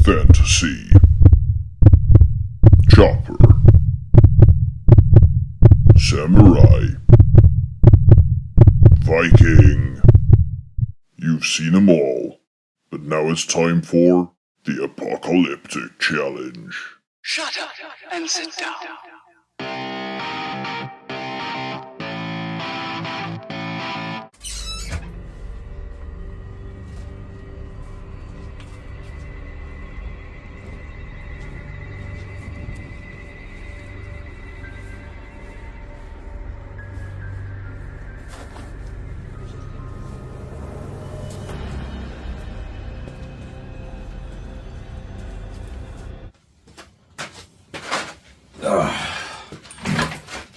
Fantasy, Chopper, Samurai, Viking. You've seen them all, but now it's time for the Apocolyptic Challenge. Shut up and sit down.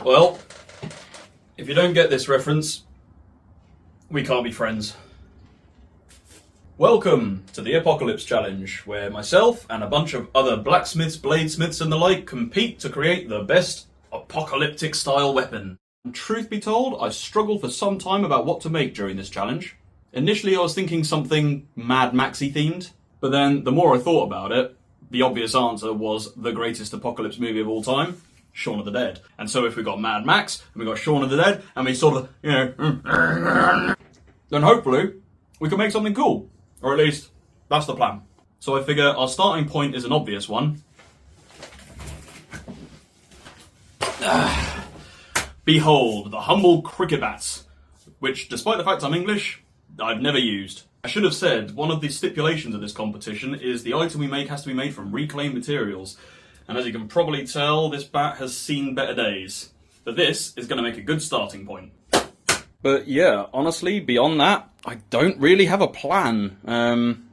Well, if you don't get this reference, we can't be friends. Welcome to the Apocalypse Challenge, where myself and a bunch of other blacksmiths, bladesmiths and the like compete to create the best apocalyptic style weapon. And truth be told, I struggled for some time about what to make during this challenge. Initially I was thinking something Mad Maxy themed, but then the more I thought about it, the obvious answer was the greatest apocalypse movie of all time, Shaun of the Dead. And so if we got Mad Max, and we got Shaun of the Dead, and we sort of, then hopefully we can make something cool. Or at least, that's the plan. So I figure our starting point is an obvious one. Behold, the humble cricket bats, which, despite the fact I'm English, I've never used. I should have said, one of the stipulations of this competition is the item we make has to be made from reclaimed materials. And as you can probably tell, this bat has seen better days. But this is going to make a good starting point. But yeah, honestly, beyond that, I don't really have a plan.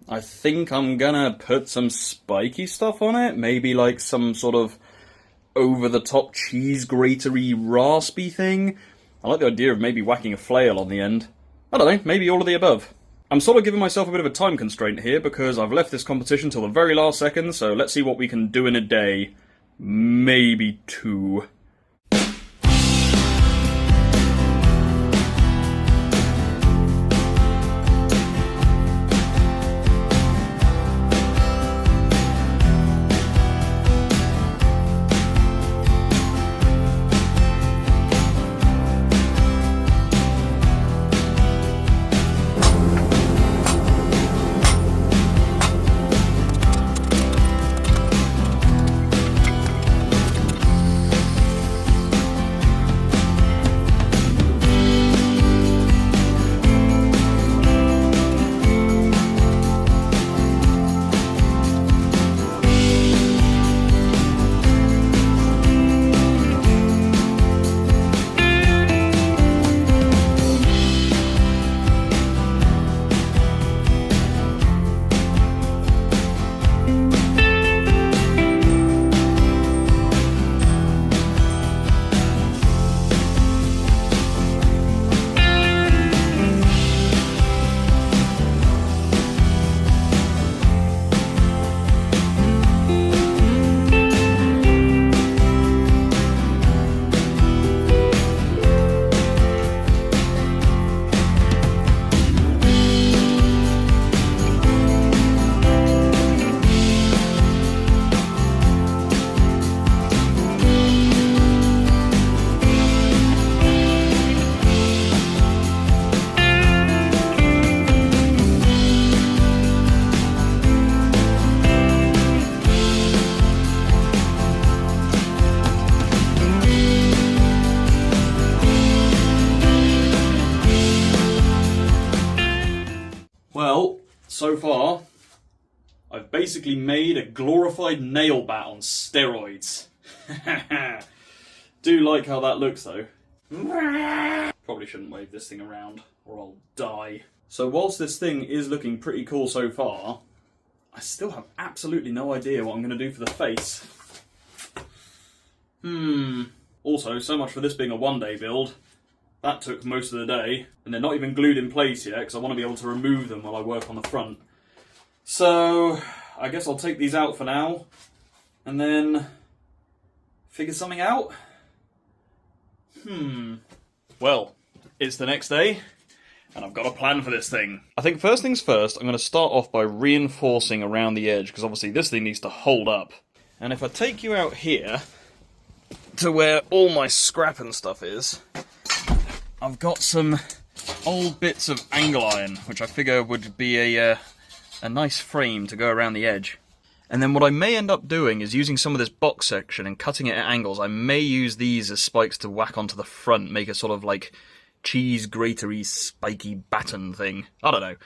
I think I'm gonna put some spiky stuff on it. Maybe like some sort of over-the-top cheese gratery raspy thing. I like the idea of maybe whacking a flail on the end. I don't know, maybe all of the above. I'm sort of giving myself a bit of a time constraint here because I've left this competition till the very last second, so let's see what we can do in a day. Maybe two. Well, so far, I've basically made a glorified nail bat on steroids. Do like how that looks though. Probably shouldn't wave this thing around or I'll die. So whilst this thing is looking pretty cool so far, I still have absolutely no idea what I'm going to do for the face. Also, so much for this being a one-day build. That took most of the day, and they're not even glued in place yet because I want to be able to remove them while I work on the front. So, I guess I'll take these out for now, and then figure something out. Well, it's the next day, and I've got a plan for this thing. I think first things first, I'm going to start off by reinforcing around the edge, because obviously this thing needs to hold up. And if I take you out here to where all my scrap and stuff is, I've got some old bits of angle iron, which I figure would be a nice frame to go around the edge. And then what I may end up doing is using some of this box section and cutting it at angles. I may use these as spikes to whack onto the front, make a sort of like cheese gratery spiky baton thing. I don't know.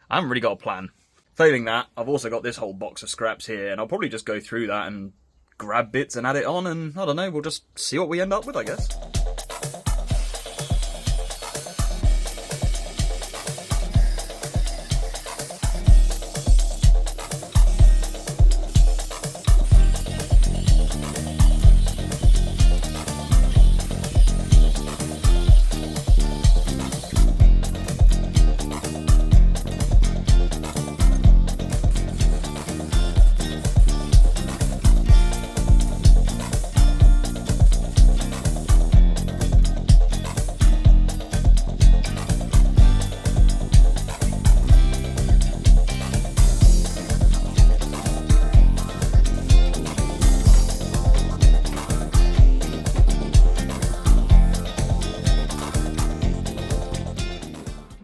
I haven't really got a plan. Failing that, I've also got this whole box of scraps here, and I'll probably just go through that and grab bits and add it on, and I don't know, we'll just see what we end up with, I guess.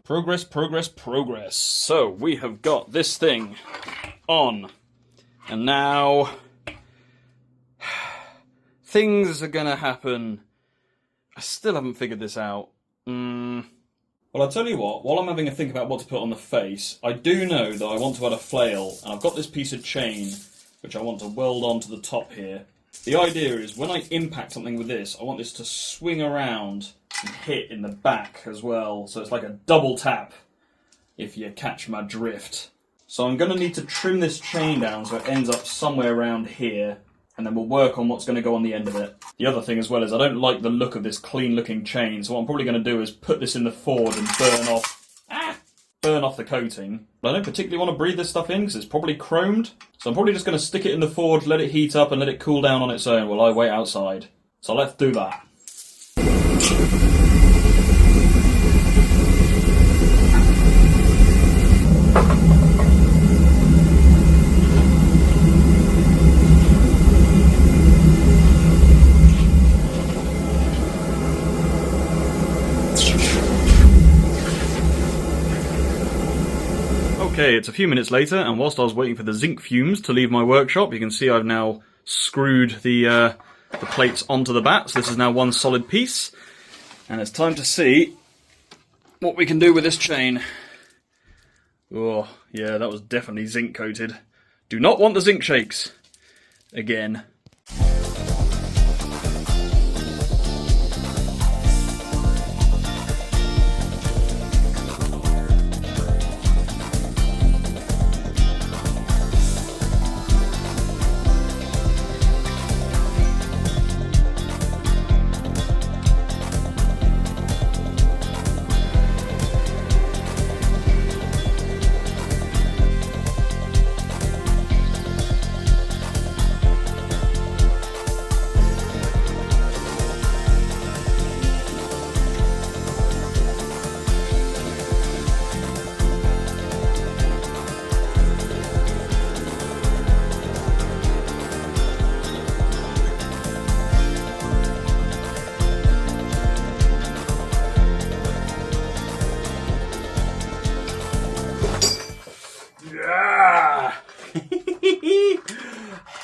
Progress, progress, progress. So, we have got this thing on. And now, things are gonna happen. I still haven't figured this out. Well, I'll tell you what, while I'm having a think about what to put on the face, I do know that I want to add a flail, and I've got this piece of chain, which I want to weld onto the top here. The idea is, when I impact something with this, I want this to swing around and hit in the back as well, so it's like a double tap, if you catch my drift. So I'm going to need to trim this chain down so it ends up somewhere around here, and then we'll work on what's going to go on the end of it. The other thing as well is I don't like the look of this clean looking chain, so what I'm probably going to do is put this in the Ford and burn off the coating. But I don't particularly want to breathe this stuff in because it's probably chromed, so I'm probably just going to stick it in the Ford, let it heat up and let it cool down on its own while I wait outside. So let's do that. Okay, it's a few minutes later, and whilst I was waiting for the zinc fumes to leave my workshop, you can see I've now screwed the plates onto the bats. This is now one solid piece, and it's time to see what we can do with this chain. Oh, yeah, that was definitely zinc coated. Do not want the zinc shakes. Again.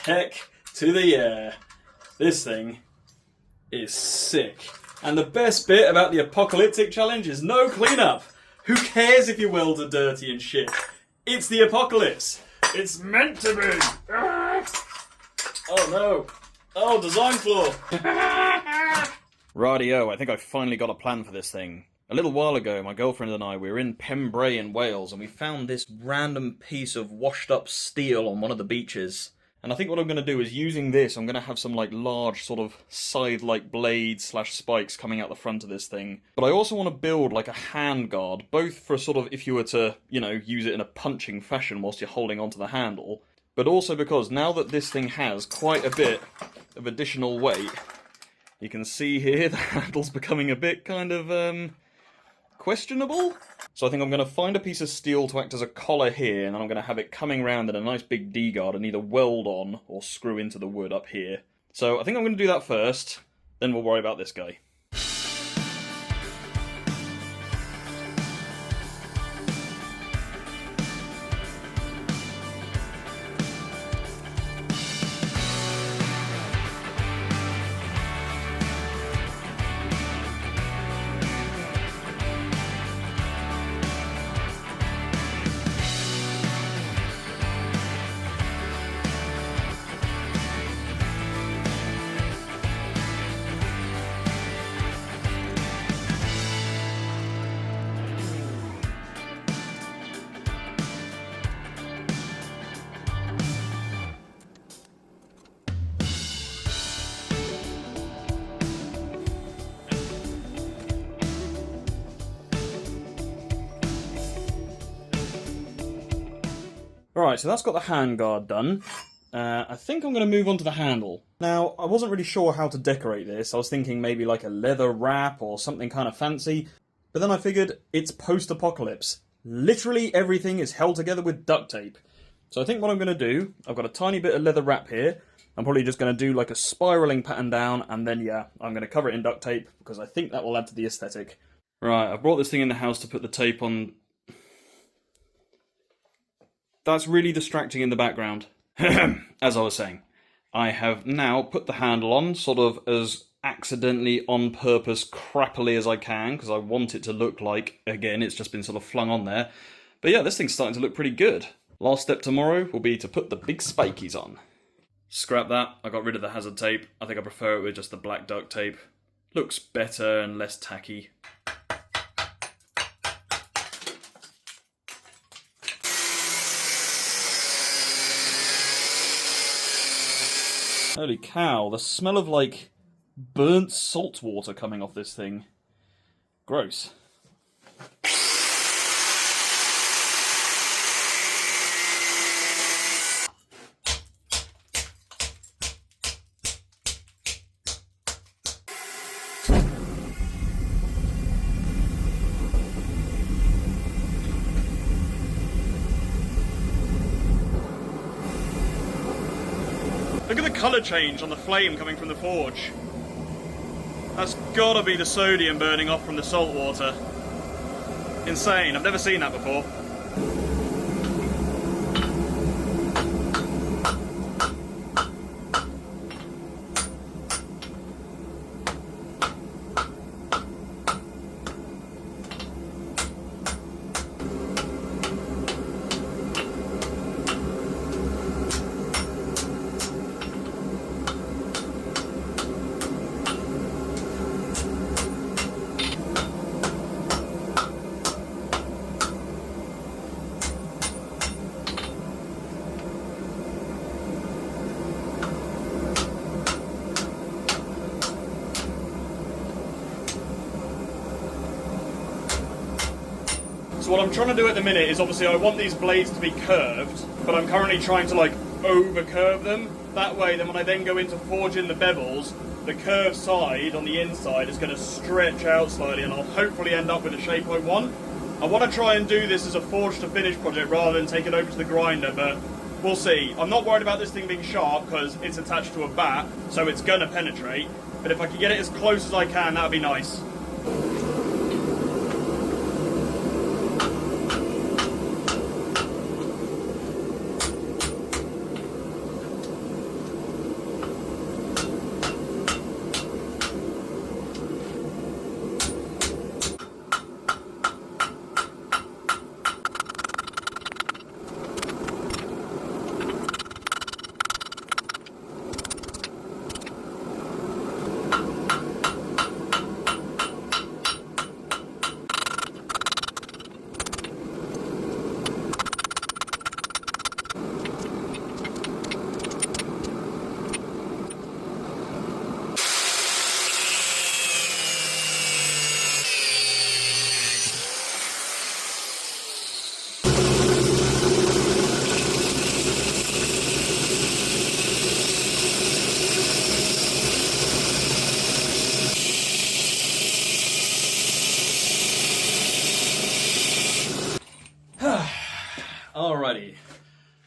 Heck to the yeah. This thing is sick. And the best bit about the Apocolyptic challenge is no cleanup. Who cares if your welds are dirty and shit? It's the apocalypse. It's meant to be. Oh no. Oh, design flaw. Rightio, I think I finally got a plan for this thing. A little while ago, my girlfriend and I, we were in Pembrey in Wales, and we found this random piece of washed up steel on one of the beaches. And I think what I'm going to do is, using this, I'm going to have some like large sort of scythe-like blades / spikes coming out the front of this thing. But I also want to build like a hand guard, both for sort of if you were to, you know, use it in a punching fashion whilst you're holding onto the handle, but also because now that this thing has quite a bit of additional weight, you can see here the handle's becoming a bit kind of, questionable. So I think I'm going to find a piece of steel to act as a collar here, and then I'm going to have it coming round in a nice big D-guard and either weld on or screw into the wood up here. So I think I'm going to do that first, then we'll worry about this guy. Alright, so that's got the handguard done. I think I'm going to move on to the handle. Now, I wasn't really sure how to decorate this. I was thinking maybe like a leather wrap or something kind of fancy. But then I figured it's post-apocalypse. Literally everything is held together with duct tape. So I think what I'm going to do, I've got a tiny bit of leather wrap here. I'm probably just going to do like a spiralling pattern down, and then yeah, I'm going to cover it in duct tape because I think that will add to the aesthetic. Right, I brought this thing in the house to put the tape on. That's really distracting in the background. As I was saying, I have now put the handle on, sort of as accidentally on purpose crappily as I can, because I want it to look like, again, it's just been sort of flung on there. But yeah, this thing's starting to look pretty good. Last step tomorrow will be to put the big spikies on. Scrap that, I got rid of the hazard tape. I think I prefer it with just the black duct tape. Looks better and less tacky. Holy cow, the smell of, like, burnt salt water coming off this thing. Gross. Look at the colour change on the flame coming from the forge. That's gotta be the sodium burning off from the salt water. Insane, I've never seen that before. So what I'm trying to do at the minute is obviously I want these blades to be curved, but I'm currently trying to like over-curve them. That way then when I then go into forging the bevels, the curved side on the inside is going to stretch out slightly and I'll hopefully end up with the shape I want. I want to try and do this as a forge to finish project rather than take it over to the grinder, but we'll see. I'm not worried about this thing being sharp because it's attached to a bat, so it's going to penetrate, but if I can get it as close as I can, that would be nice.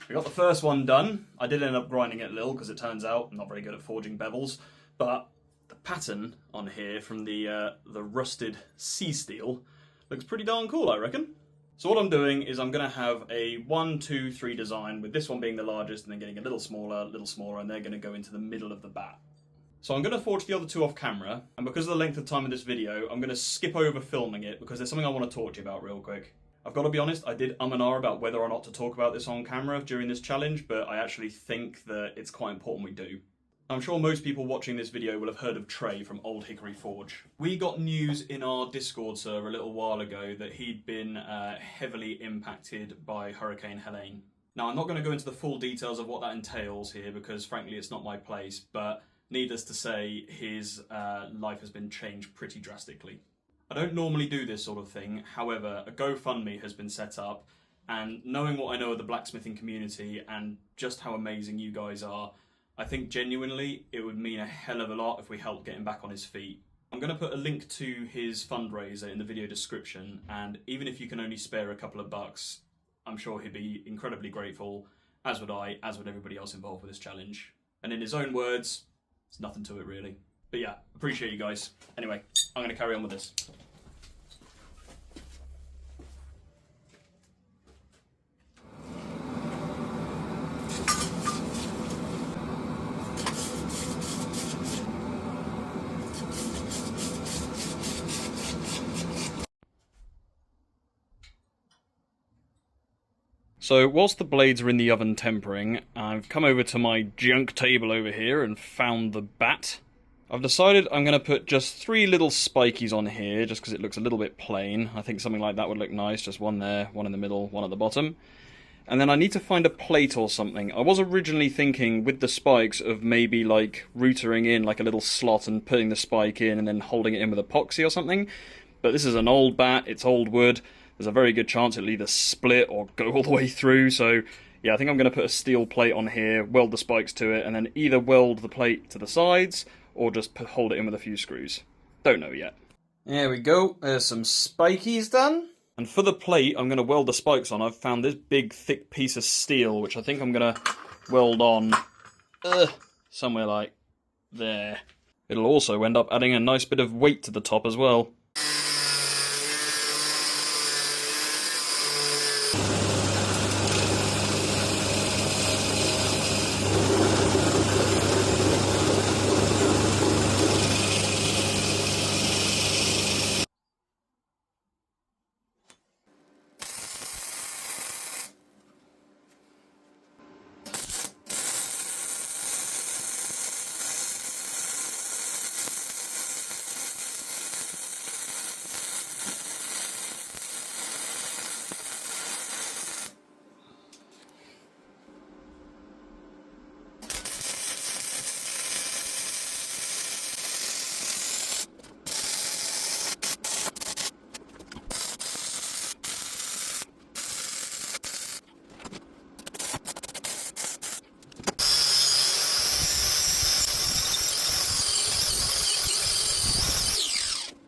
We got the first one done. I did end up grinding it a little because it turns out I'm not very good at forging bevels, but the pattern on here from the rusted sea steel looks pretty darn cool, I reckon. So what I'm doing is I'm going to have a 1, 2, 3 design, with this one being the largest and then getting a little smaller, and they're going to go into the middle of the bat. So I'm going to forge the other two off camera, and because of the length of time of this video, I'm going to skip over filming it because there's something I want to talk to you about real quick. I've got to be honest, I did and ah about whether or not to talk about this on camera during this challenge, but I actually think that it's quite important we do. I'm sure most people watching this video will have heard of Trey from Old Hickory Forge. We got news in our Discord server a little while ago that he'd been heavily impacted by Hurricane Helene. Now, I'm not going to go into the full details of what that entails here because, frankly, it's not my place, but needless to say, his life has been changed pretty drastically. I don't normally do this sort of thing, however, a GoFundMe has been set up, and knowing what I know of the blacksmithing community and just how amazing you guys are, I think genuinely it would mean a hell of a lot if we helped get him back on his feet. I'm going to put a link to his fundraiser in the video description, and even if you can only spare a couple of bucks, I'm sure he'd be incredibly grateful, as would I, as would everybody else involved with this challenge. And in his own words, there's nothing to it really. But yeah, appreciate you guys. Anyway, I'm going to carry on with this. So, whilst the blades are in the oven tempering, I've come over to my junk table over here and found the bat. I've decided I'm going to put just 3 little spikies on here, just because it looks a little bit plain. I think something like that would look nice, just one there, one in the middle, one at the bottom. And then I need to find a plate or something. I was originally thinking, with the spikes, of maybe like routering in like a little slot and putting the spike in and then holding it in with epoxy or something. But this is an old bat, it's old wood. There's a very good chance it'll either split or go all the way through, so yeah, I think I'm going to put a steel plate on here, weld the spikes to it, and then either weld the plate to the sides, or just hold it in with a few screws. Don't know yet. There we go, there's some spikies done. And for the plate I'm going to weld the spikes on, I've found this big thick piece of steel, which I think I'm going to weld on somewhere like there. It'll also end up adding a nice bit of weight to the top as well.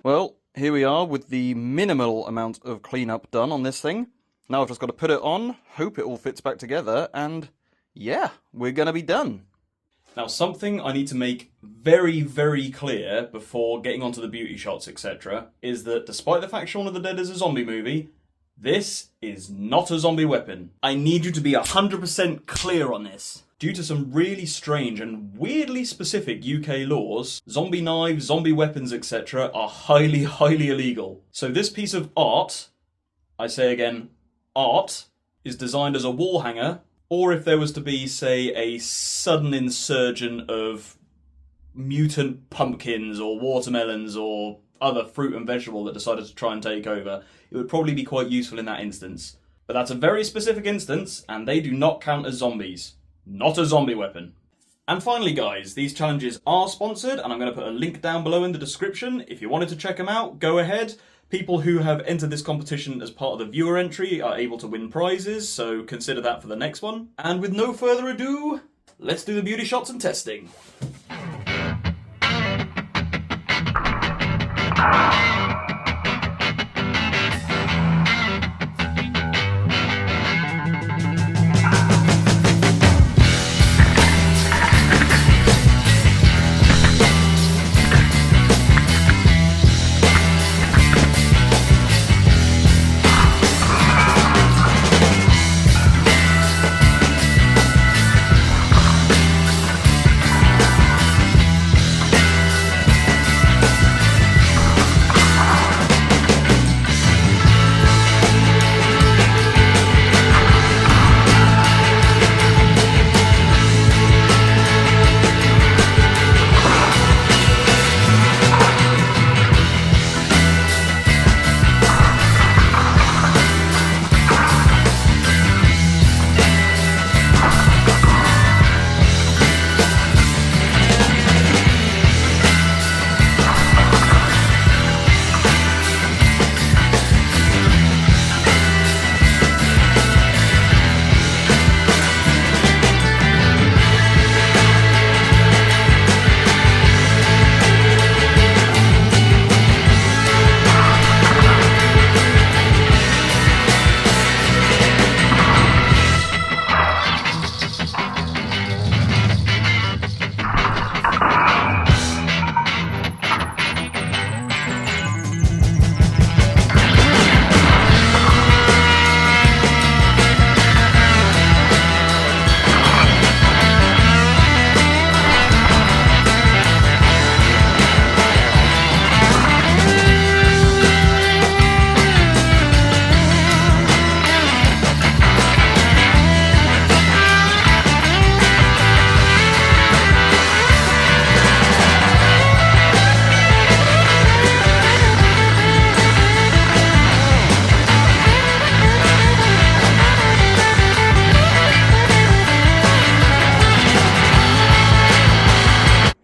Well, here we are with the minimal amount of cleanup done on this thing. Now I've just got to put it on, hope it all fits back together, and yeah, we're going to be done. Now, something I need to make very, very clear before getting onto the beauty shots, etc., is that despite the fact Shaun of the Dead is a zombie movie, this is not a zombie weapon. I need you to be 100% clear on this. Due to some really strange and weirdly specific UK laws, zombie knives, zombie weapons, etc. are highly, highly illegal. So this piece of art, I say again, art, is designed as a wall hanger, or if there was to be, say, a sudden insurgence of mutant pumpkins or watermelons or other fruit and vegetable that decided to try and take over, it would probably be quite useful in that instance. But that's a very specific instance, and they do not count as zombies. Not a zombie weapon. And finally, guys, these challenges are sponsored, and I'm going to put a link down below in the description. If you wanted to check them out, go ahead. People who have entered this competition as part of the viewer entry are able to win prizes, so consider that for the next one. And with no further ado, let's do the beauty shots and testing.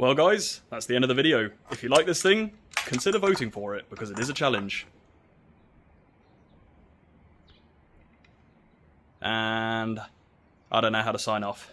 Well guys, that's the end of the video. If you like this thing, consider voting for it, because it is a challenge. And I don't know how to sign off.